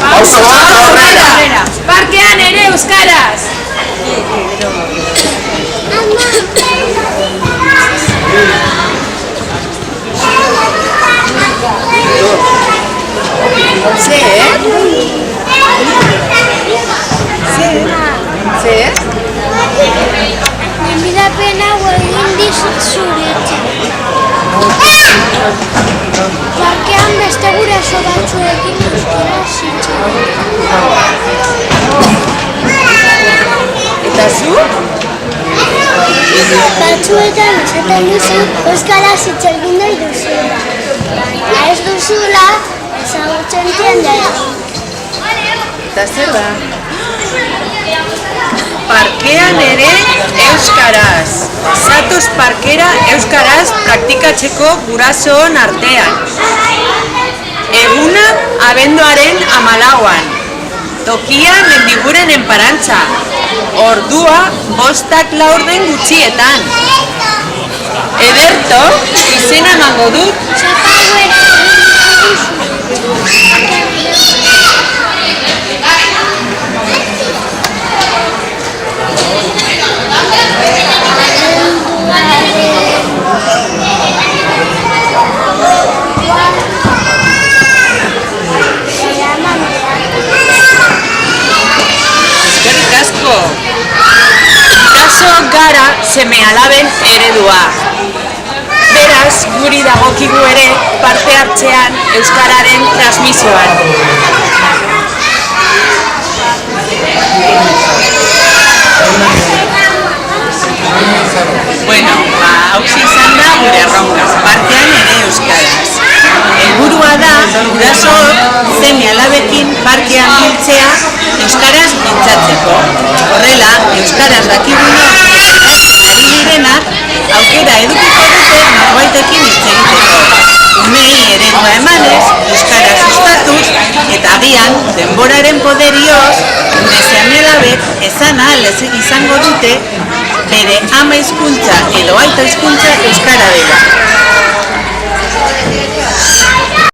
Pauso bat aurrera! Parkean ere euskaraz! Zer? Gonbidapena egin dizut zuretzat. Parkean beste guraso batzuekin euskaraz hitz Eta zu? Batzuetan esaten duzu euskaraz hitz egin nahi duzula. Ez duzula ezagutzen jendea. Eta zer da? Parkean ere euskaraz. Zatoz parkera euskaraz praktikatzeko gurasoon artean. Eguna abenduaren 14an. Tokia Mendiguren enparantza. Ordua 5:04 gutxietan. Ederto, izena emango dut. Guraso gara seme-alaben eredua. Beraz, guri dagokigu ere parte hartzean euskararen transmisioan. Bueno, hauxe izan da gure erronka, partean ere euskaraz. Helburua da, gurasook seme-alabekin parkean biltzea euskaraz mintzatzeko. Horrela, euskaraz dakigunok ikasten ari direnak aukera edukiko dute norbaitekin hitz egiteko. Umeei eredua emanez, euskara sustatuz eta agian denboraren poderioz gure seme-alabek esan ahal izango dute bere ama hizkuntza edo aita hizkuntza euskara dela.